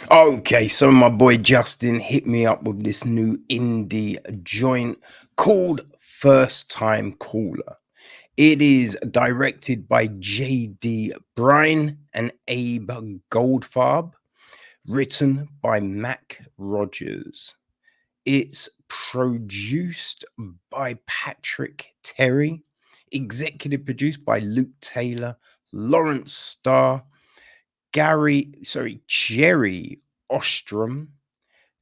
Okay, so my boy Justin hit me up with this new indie joint called First Time Caller. It is directed by J.D. Brynn and Abe Goldfarb, written by Mac Rogers. It's produced by Patrick Terry, executive produced by Luke Taylor, Lawrence Starr, Jerry Ostrom,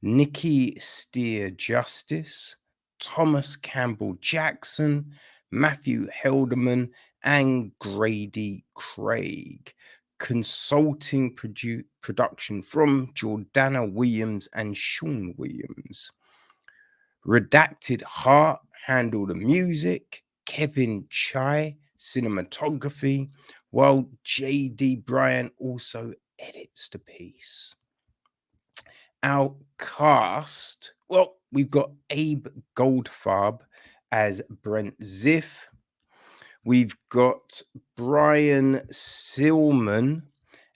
Nikki Steer Justice, Thomas Campbell Jackson, Matthew Helderman, and Grady Craig. Consulting production from Jordana Williams and Sean Williams. Redacted Heart handled the music, Kevin Chai cinematography, while J.D. Bryan also edits the piece. Our cast, well, we've got Abe Goldfarb as Brent Ziff. We've got Brian Silliman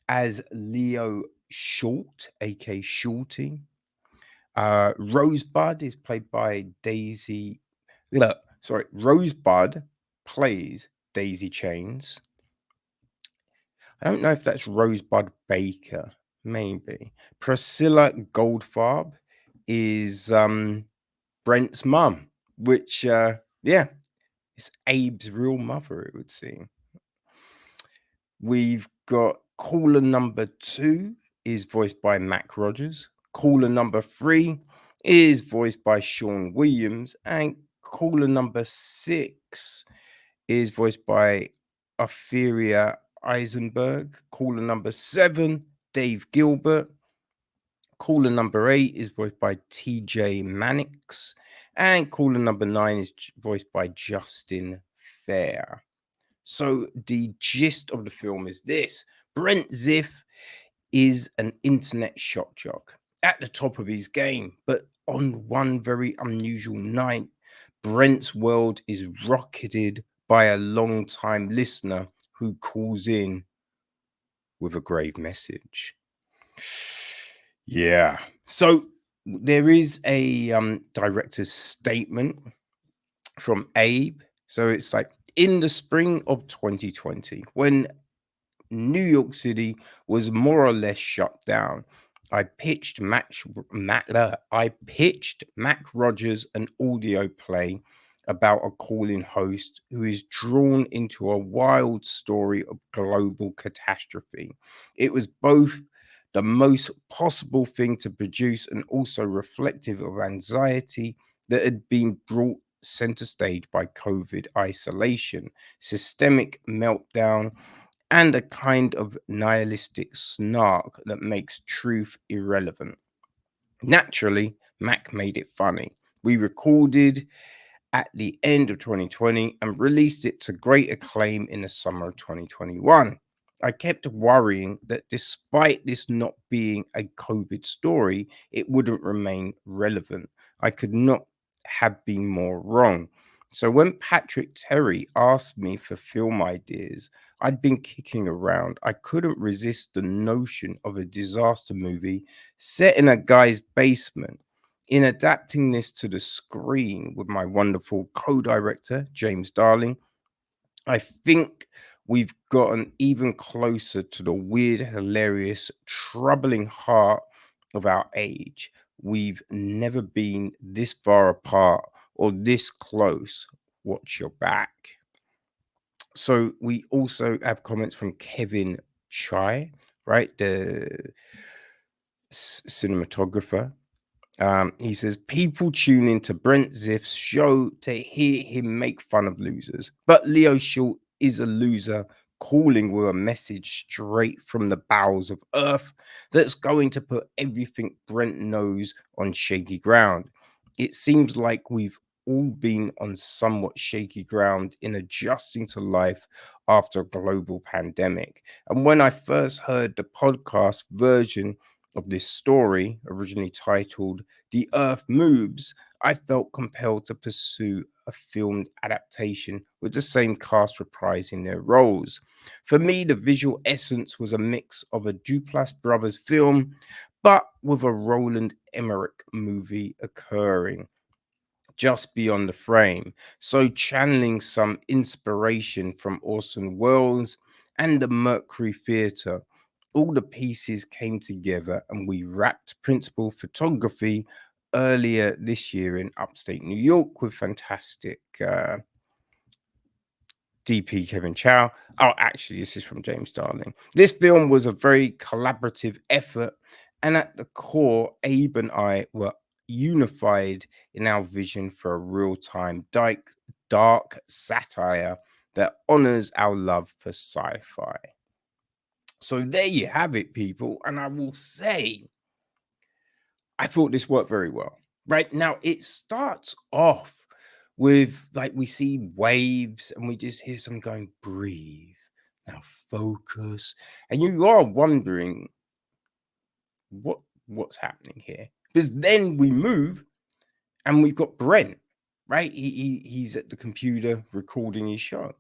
as Leo Short, aka Shorty. Rosebud is played by Daisy. Rosebud plays Daisy Chains. I don't know if that's Rosebud Baker, maybe. Priscilla Goldfarb is Brent's mum, which it's Abe's real mother, it would seem. We've got caller number 2 is voiced by Mac Rogers. Caller number 3 is voiced by Sean Williams. And caller number 6 is voiced by Ophelia Eisenberg. Caller number 7, Dave Gilbert. Caller number 8 is voiced by TJ Mannix. And caller number 9 is voiced by Justin Fair. So the gist of the film is this. Brent Ziff is an internet shock-jock at the top of his game, but on one very unusual night, Brent's world is rocketed by a long-time listener who calls in with a grave message. Yeah. So there is a director's statement from Abe. So it's like, in the spring of 2020, when New York City was more or less shut down, I pitched Mac Rogers an audio play about a call-in host who is drawn into a wild story of global catastrophe. It was both the most possible thing to produce and also reflective of anxiety that had been brought center stage by COVID isolation, systemic meltdown, and a kind of nihilistic snark that makes truth irrelevant. Naturally, Mac made it funny. We recorded at the end of 2020 and released it to great acclaim in the summer of 2021. I kept worrying that despite this not being a COVID story, it wouldn't remain relevant. I could not have been more wrong. So when Patrick Terry asked me for film ideas, I'd been kicking around. I couldn't resist the notion of a disaster movie set in a guy's basement. In adapting this to the screen with my wonderful co-director, James Darling, I think we've gotten even closer to the weird, hilarious, troubling heart of our age. We've never been this far apart or this close. Watch your back. So we also have comments from Kevin Chai, right? The cinematographer. He says, people tune into Brent Ziff's show to hear him make fun of losers. But Leo Short is a loser calling with a message straight from the bowels of earth that's going to put everything Brent knows on shaky ground. It seems like we've all been on somewhat shaky ground in adjusting to life after a global pandemic. And when I first heard the podcast version of this story, originally titled The Earth Moves, I felt compelled to pursue a filmed adaptation with the same cast reprising their roles. For me, the visual essence was a mix of a Duplass Brothers film, but with a Roland Emmerich movie occurring just beyond the frame. So, channeling some inspiration from Orson Welles and the Mercury Theatre, all the pieces came together and we wrapped principal photography earlier this year in upstate New York with fantastic DP Kevin Chow. Oh, actually, this is from James Darling. This film was a very collaborative effort, and at the core, Abe and I were unified in our vision for a real-time dark satire that honors our love for sci-fi. So there you have it, people. And I will say, I thought this worked very well. Right now, it starts off with like we see waves and we just hear someone going, breathe, now focus. And you are wondering what's happening here. Because then we move and we've got Brent, right? He's at the computer recording his show.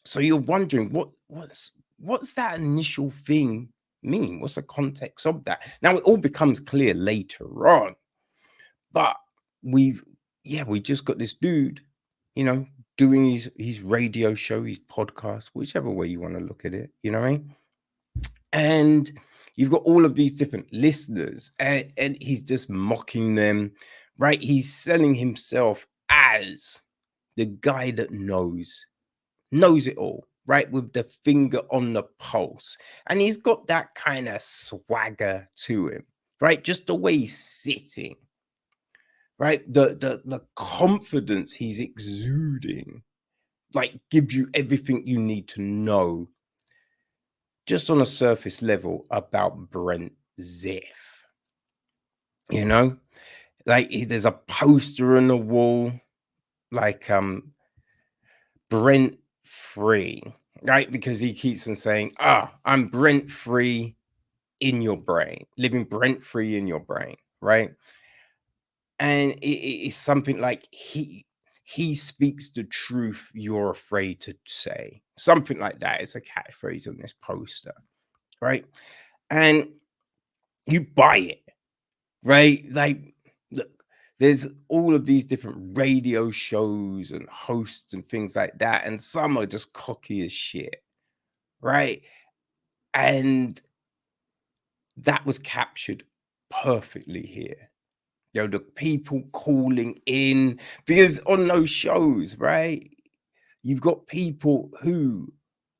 So you're wondering what's that initial thing mean? What's the context of that? Now it all becomes clear later on, but we just got this dude, you know, doing his radio show, his podcast, whichever way you want to look at it, you know what I mean? And you've got all of these different listeners, and he's just mocking them, right? He's selling himself as the guy that knows it all, right? With the finger on the pulse. And he's got that kind of swagger to him, right? Just the way he's sitting, right? The confidence he's exuding, like gives you everything you need to know just on a surface level about Brent Ziff. You know, like there's a poster on the wall, like Brent free, right? Because he keeps on saying, I'm Brent free in your brain, living Brent free in your brain, right? And it's something like he speaks the truth you're afraid to say. Something like that is a catchphrase on this poster, right? And you buy it, right? Like, look, there's all of these different radio shows and hosts and things like that, and some are just cocky as shit, right? And that was captured perfectly here. You know, the people calling in, because on those shows, right, you've got people who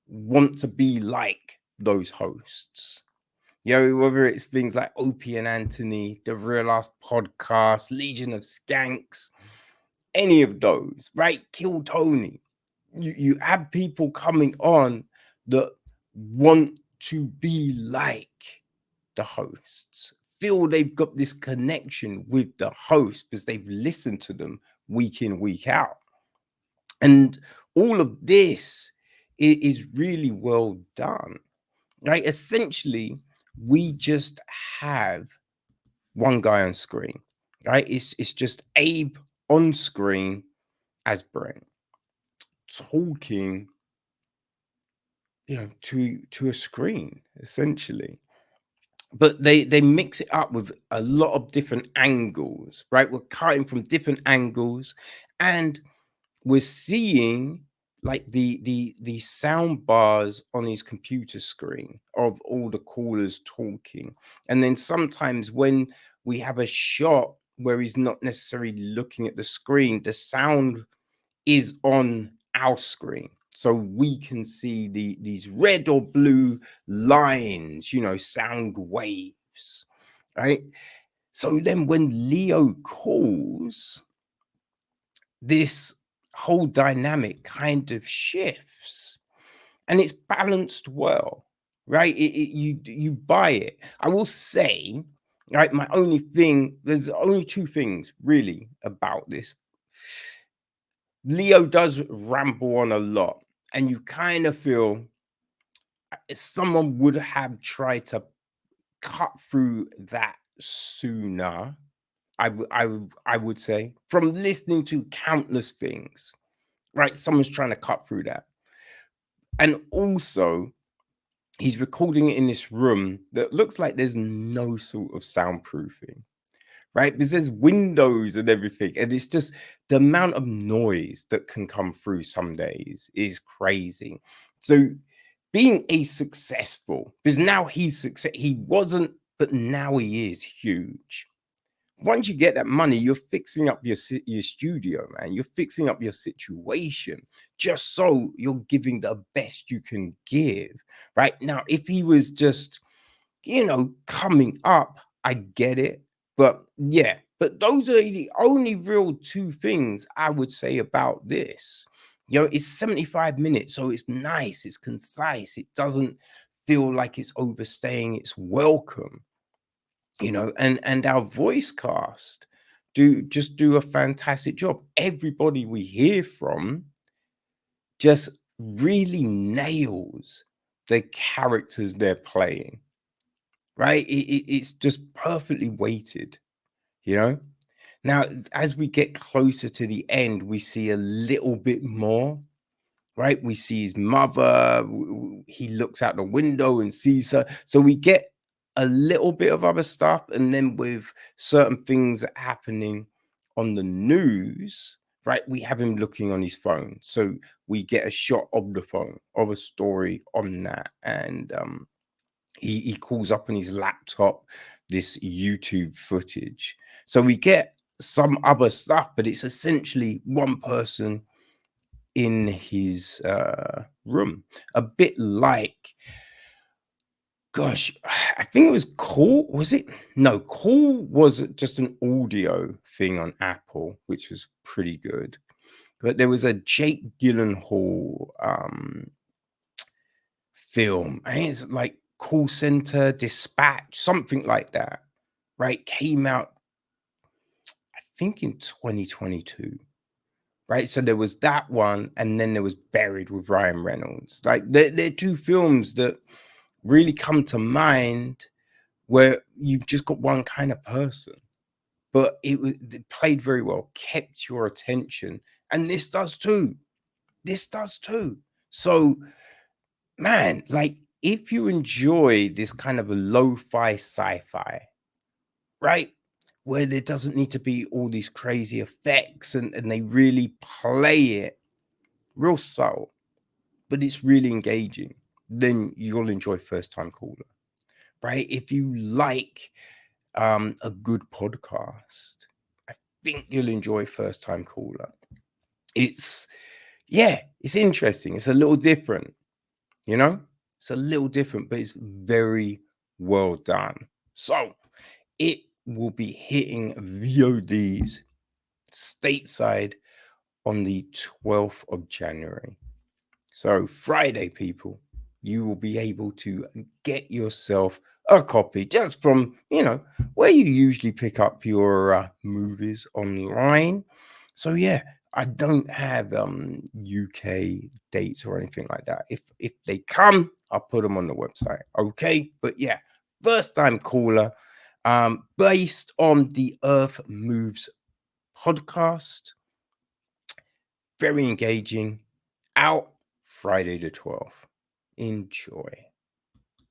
want to be like those hosts. You know, whether it's things like Opie and Anthony, the Real Last Podcast, Legion of Skanks, any of those, right? Kill Tony. You have people coming on that want to be like the hosts, feel they've got this connection with the host because they've listened to them week in, week out. And all of this is really well done, right? Essentially, we just have one guy on screen, right? It's just Abe on screen as Brent talking, you know, to a screen essentially. But they mix it up with a lot of different angles, right? We're cutting from different angles, and we're seeing like the sound bars on his computer screen of all the callers talking. And then sometimes when we have a shot where he's not necessarily looking at the screen, the sound is on our screen, so we can see these red or blue lines, you know, sound waves, right? So then when Leo calls, this whole dynamic kind of shifts, and it's balanced well, right? You buy it. I will say, right, my only thing, there's only two things really about this. Leo does ramble on a lot, and you kind of feel someone would have tried to cut through that sooner. I would say, from listening to countless things, right? Someone's trying to cut through that. And also, He's recording it in this room that looks like there's no sort of soundproofing, right? Because there's windows and everything, and it's just the amount of noise that can come through some days is crazy. So being a successful, because now he's success, he wasn't, but now he is huge. Once you get that money, you're fixing up your studio, man. You're fixing up your situation just so you're giving the best you can give. Right now, if he was just, coming up, I get it. But yeah, but those are the only real two things I would say about this. It's 75 minutes, so it's nice, it's concise, it doesn't feel like it's overstaying its welcome, and our voice cast do a fantastic job. Everybody we hear from just really nails the characters they're playing, right? It's just perfectly weighted, you know. Now, as we get closer to the end, we see a little bit more, right? We see his mother. He looks out the window and sees her. So we get a little bit of other stuff. And then with certain things happening on the news, right, we have him looking on his phone. So we get a shot of the phone of a story on that. And he calls up on his laptop this YouTube footage. So we get some other stuff, but it's essentially one person in his room, a bit like, gosh, I think it was Cool. Was it? No, Cool was just an audio thing on Apple, which was pretty good. But there was a Jake Gyllenhaal film. I think it's like Call Center Dispatch, something like that, right? Came out, I think, in 2022. Right, so there was that one, and then there was Buried with Ryan Reynolds. Like they're two films that really come to mind where you've just got one kind of person, but it played very well, kept your attention, and this does too. This does too. So, man, like if you enjoy this kind of a lo-fi sci-fi, right? Where there doesn't need to be all these crazy effects and they really play it real subtle, but it's really engaging, then you'll enjoy First Time Caller, right? If you like a good podcast, I think you'll enjoy First Time Caller. It's, yeah, it's interesting. It's a little different, you know? It's a little different, but it's very well done. So it will be hitting VODs stateside on the 12th of January. So Friday, people, you will be able to get yourself a copy just from, where you usually pick up your movies online. So yeah, I don't have UK dates or anything like that. If they come, I'll put them on the website. Okay, but yeah, First Time Caller, based on the Earth Moves podcast. Very engaging. Out Friday the 12th. Enjoy.